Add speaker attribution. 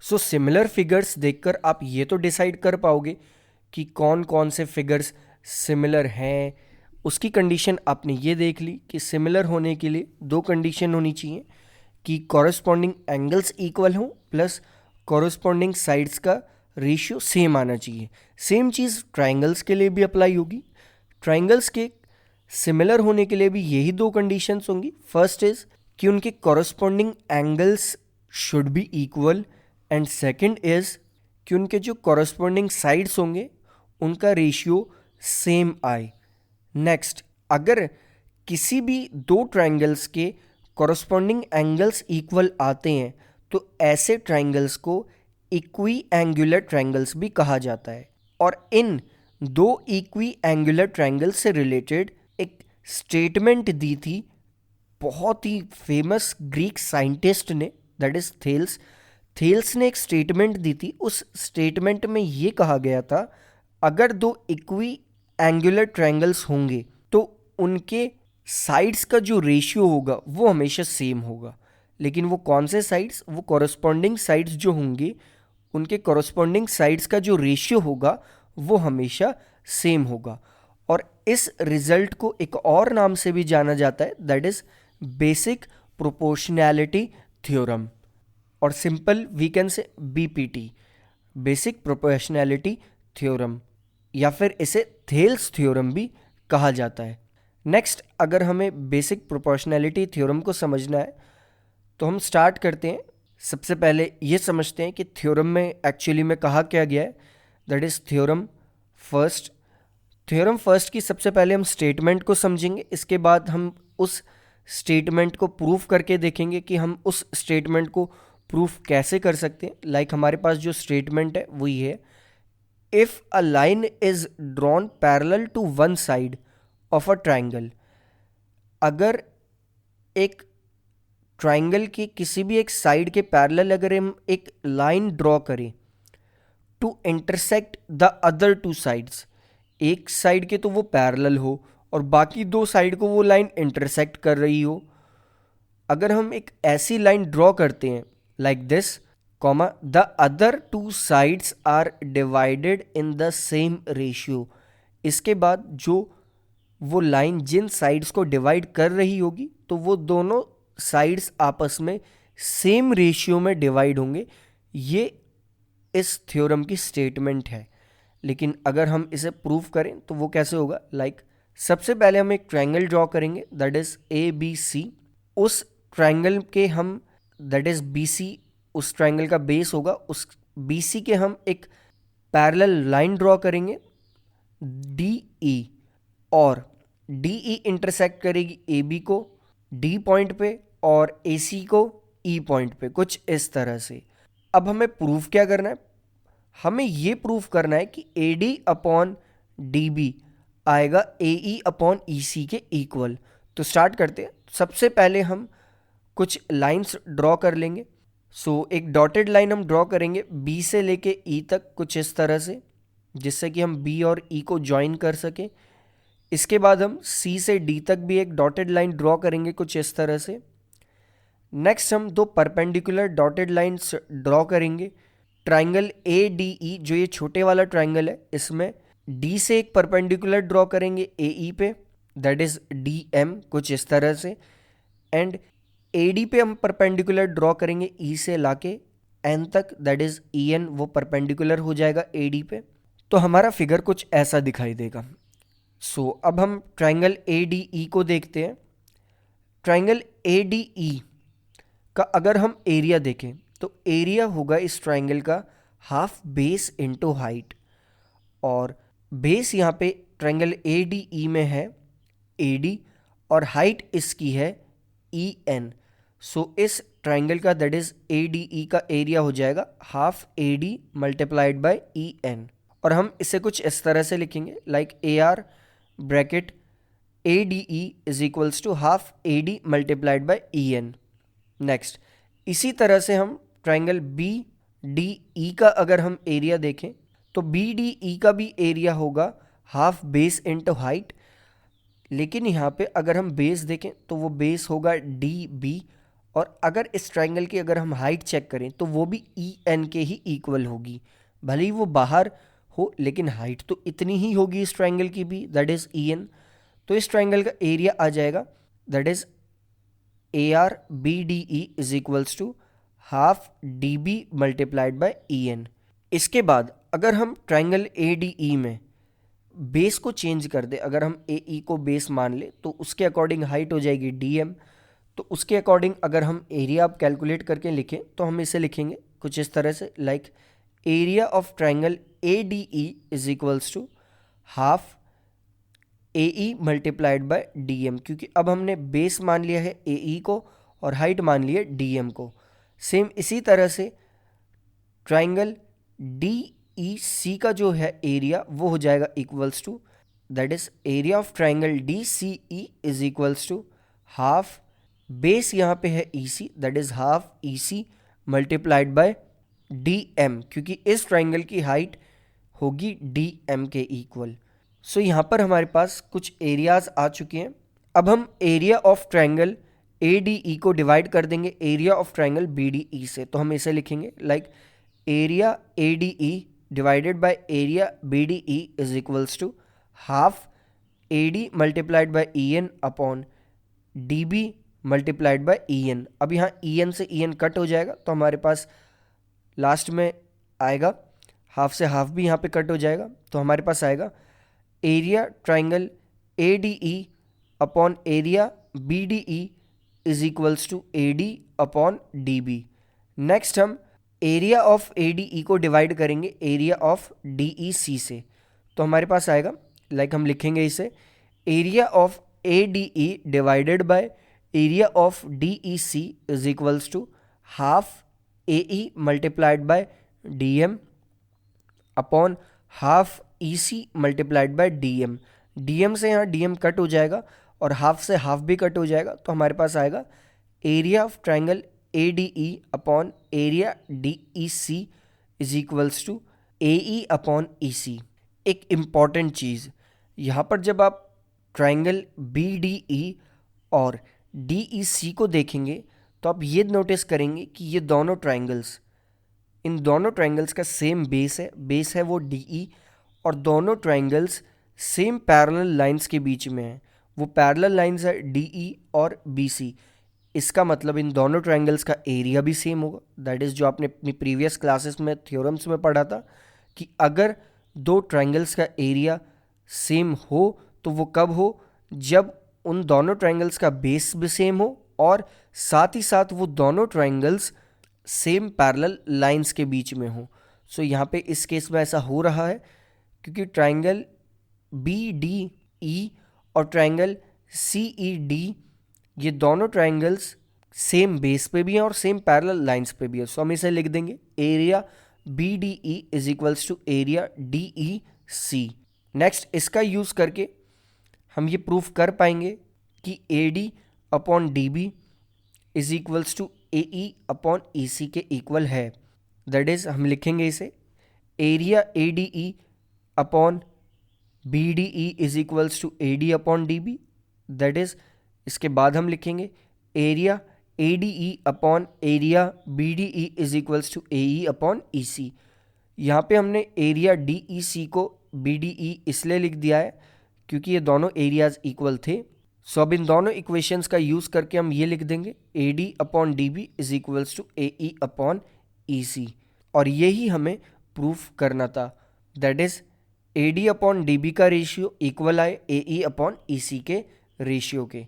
Speaker 1: So similar figures देखकर आप ये तो डिसाइड कर पाओगे कि कौन कौन से फिगर्स सिमिलर हैं। उसकी कंडीशन आपने ये देख ली कि सिमिलर होने के लिए दो कंडीशन होनी चाहिए कि कॉरस्पॉन्डिंग एंगल्स इक्वल हो प्लस कॉरस्पॉन्डिंग साइड्स का रेशियो सेम आना चाहिए। सेम चीज़ ट्राइंगल्स के लिए भी अप्लाई होगी। ट्राइंगल्स के सिमिलर होने के लिए भी यही दो कंडीशंस होंगी। फर्स्ट इज कि उनके corresponding angles should be equal and second is कि उनके जो कॉरस्पॉन्डिंग साइड्स होंगे उनका रेशियो सेम आए। नेक्स्ट, अगर किसी भी दो ट्राइंगल्स के कॉरस्पॉन्डिंग एंगल्स इक्वल आते हैं तो ऐसे ट्राइंगल्स को इक्वी एंगुलर ट्राइंगल्स भी कहा जाता है। और इन दो इक्वी एंगुलर ट्राइंगल्स से रिलेटेड एक स्टेटमेंट दी थी बहुत ही फेमस ग्रीक साइंटिस्ट ने, दैट इज थेल्स। थेल्स ने एक स्टेटमेंट दी थी। उस स्टेटमेंट में ये कहा गया था अगर दो इक्वी एंगुलर ट्रायंगल्स होंगे तो उनके साइड्स का जो रेशियो होगा वो हमेशा सेम होगा। लेकिन वो कौन से साइड्स? वो कॉरस्पॉन्डिंग साइड्स जो होंगे उनके कॉरस्पॉन्डिंग साइड्स का जो रेशियो होगा वो हमेशा सेम होगा। और इस रिजल्ट को एक और नाम से भी जाना जाता है, that is basic proportionality theorem, और simple we can say BPT, basic proportionality theorem, या फिर इसे थेल्स थ्योरम भी कहा जाता है। नेक्स्ट, अगर हमें बेसिक प्रोपोर्शनैलिटी थ्योरम को समझना है तो हम स्टार्ट करते हैं। सबसे पहले ये समझते हैं कि थ्योरम में एक्चुअली में कहा क्या गया है, that is theorem first. Theorem first की सबसे पहले हम स्टेटमेंट को समझेंगे, इसके बाद हम उस स्टेटमेंट को प्रूफ करके देखेंगे कि हम उस स्टेटमेंट को प्रूफ कैसे कर सकते हैं। लाइक हमारे पास जो स्टेटमेंट है वो ये है, if a line is drawn parallel to one side of a triangle. अगर एक ट्राइंगल की किसी भी एक साइड के पैरेलल अगर हम एक लाइन ड्रॉ करें to intersect the other two sides, एक साइड के तो वो पैरेलल हो और बाकी दो साइड को वो लाइन इंटरसेक्ट कर रही हो। अगर हम एक ऐसी लाइन ड्रॉ करते हैं like this, comma the other two sides are divided in the same ratio, इसके बाद जो वो लाइन जिन साइड्स को डिवाइड कर रही होगी तो वो दोनों साइड्स आपस में सेम रेशियो में डिवाइड होंगे। ये इस थ्योरम की स्टेटमेंट है। लेकिन अगर हम इसे प्रूव करें तो वो कैसे होगा? लाइक सबसे पहले हम एक ट्रायंगल ड्रॉ करेंगे that is A B C. उस ट्रायंगल के हम, दैट इज बी सी उस ट्रायंगल का बेस होगा, उस बी सी के हम एक पैरेलल लाइन ड्रॉ करेंगे डी ई, और डी ई इंटरसेक्ट करेगी ए बी को डी पॉइंट पे और ए सी को ई पॉइंट पे, कुछ इस तरह से। अब हमें प्रूफ क्या करना है? हमें ये प्रूफ करना है कि A D upon D B आएगा A E upon E C के इक्वल। तो स्टार्ट करते हैं। सबसे पहले हम कुछ लाइंस ड्रॉ कर लेंगे। एक डॉटेड लाइन हम ड्रॉ करेंगे बी से लेके ई तक, कुछ इस तरह से, जिससे कि हम बी और ई को ज्वाइन कर सकें। इसके बाद हम सी से डी तक भी एक डॉटेड लाइन ड्रॉ करेंगे कुछ इस तरह से। नेक्स्ट हम दो परपेंडिकुलर डॉटेड लाइंस ड्रॉ करेंगे ट्राइंगल ए डी ई, जो ये छोटे वाला ट्राइंगल है इसमें डी से एक परपेंडिकुलर ड्रॉ करेंगे ए ई पे, दैट इज डी एम, कुछ इस तरह से। एंड ए डी पे हम परपेंडिकुलर ड्रॉ करेंगे ई से लाके एन तक, दैट इज ई एन, वो परपेंडिकुलर हो जाएगा ए डी पे। तो हमारा फिगर कुछ ऐसा दिखाई देगा। अब हम ट्राइंगल ए डी ई को देखते हैं। ट्राइंगल ए डी ई का अगर हम एरिया देखें तो एरिया होगा इस ट्राइंगल का हाफ बेस इनटू हाइट, और बेस यहाँ पे ट्राइंगल ए डी ई में है ए डी और हाइट इसकी है ई एन। इस ट्राइंगल का that is A D E का एरिया हो जाएगा half A D multiplied by E N. और हम इसे कुछ इस तरह से लिखेंगे like A R bracket A D E is equals to half A D multiplied by E N. Next, इसी तरह से हम ट्राइंगल बी डी ई का अगर हम एरिया देखें तो बी डी ई का भी एरिया होगा हाफ बेस इंटू हाइट। लेकिन यहाँ पे अगर हम बेस देखें तो वो बेस होगा डी बी और अगर इस ट्राइंगल की अगर हम हाइट चेक करें तो वो भी ई एन के ही इक्वल होगी, भले ही वो बाहर हो लेकिन हाइट तो इतनी ही होगी इस ट्राइंगल की भी, दैट इज ई एन। तो इस ट्राइंगल का एरिया आ जाएगा that is A R B D E is equals to half D B multiplied by E N. इसके बाद अगर हम ट्राइंगल ए डी ई में बेस को चेंज कर दे, अगर हम ए ई को बेस मान ले तो उसके अकॉर्डिंग हाइट हो जाएगी डी एम। तो उसके अकॉर्डिंग अगर हम एरिया आप कैलकुलेट करके लिखें तो हम इसे लिखेंगे कुछ इस तरह से, like area of triangle A D E is equals to half A E multiplied by D M, क्योंकि अब हमने बेस मान लिया है ए ई को और हाइट मान ली है डी एम को। सेम इसी तरह से ट्राइंगल डी ई सी का जो है एरिया वो हो जाएगा equals to that is area of triangle D C E is equals to half base यहाँ पे है E C that is half E C multiplied by D M, क्योंकि इस ट्राइंगल की हाइट होगी डी एम के इक्वल। सो यहाँ पर हमारे पास कुछ एरियाज आ चुके हैं। अब हम area of triangle A D E को डिवाइड कर देंगे area of triangle B D E से। तो हम इसे लिखेंगे like area A D E divided by area B D E is equals to half A D multiplied by E N upon D B multiplied by E N. अब यहाँ E N से E N cut हो जाएगा तो हमारे पास last में आएगा half से हाफ भी यहाँ पे कट हो जाएगा, तो हमारे पास आएगा area triangle A D E upon area B D E is equals to A D upon D B. Next हम area of A D E को डिवाइड करेंगे area of D E C से। तो हमारे पास आएगा लाइक हम लिखेंगे इसे area of A D E divided by area of D E C is equals to half A E multiplied by D M upon half E C multiplied by D M. D M से यहाँ D M cut हो जाएगा और half से half भी cut हो जाएगा, तो हमारे पास आएगा area of triangle A D E upon area D E C is equals to A E upon E C. एक इम्पॉर्टेंट चीज़ यहाँ पर जब आप ट्राइंगल बी डी ई और डी ई सी को देखेंगे तो आप ये नोटिस करेंगे कि ये दोनों ट्राइंगल्स, इन दोनों ट्राइंगल्स का सेम बेस है वो डी ई, और दोनों ट्राइंगल्स सेम पैरेलल लाइंस के बीच में है, वो पैरेलल लाइंस है डी ई और बी सी। इसका मतलब इन दोनों ट्राइंगल्स का एरिया भी सेम होगा, दैट इज़ जो आपने अपनी प्रीवियस क्लासेस में थ्योरम्स में पढ़ा था कि अगर दो ट्राइंगल्स का एरिया सेम हो तो वो कब हो, जब उन दोनों ट्राइंगल्स का बेस भी सेम हो और साथ ही साथ वो दोनों ट्राइंगल्स सेम पैरेलल लाइंस के बीच में हो। सो यहाँ पे इस केस में ऐसा हो रहा है क्योंकि ट्राइंगल बी डी ई और ट्राइंगल सी ई डी ये दोनों ट्राइंगल्स सेम बेस पे भी हैं और सेम पैरेलल लाइंस पे भी है। सो हम इसे लिख देंगे area B D E is equals to area D E C. Next इसका यूज़ करके हम ये प्रूफ कर पाएंगे कि A D upon D B is equals to A E upon E C के इक्वल है। दैट इज़ हम लिखेंगे इसे area A D E upon B D E is equals to A D upon D B. That is इसके बाद हम लिखेंगे area A D E upon area B D E is equals to A E upon E C. यहाँ पे हमने area D E सी को B D ई इसलिए लिख दिया है क्योंकि ये दोनों एरियाज इक्वल थे। सो अब इन दोनों इक्वेशंस का यूज़ करके हम ये लिख देंगे A D upon D B is equals to A E upon E C, और यही हमें प्रूफ करना था। That is A D upon D B का रेशियो इक्वल आए A E upon E C के रेशियो के।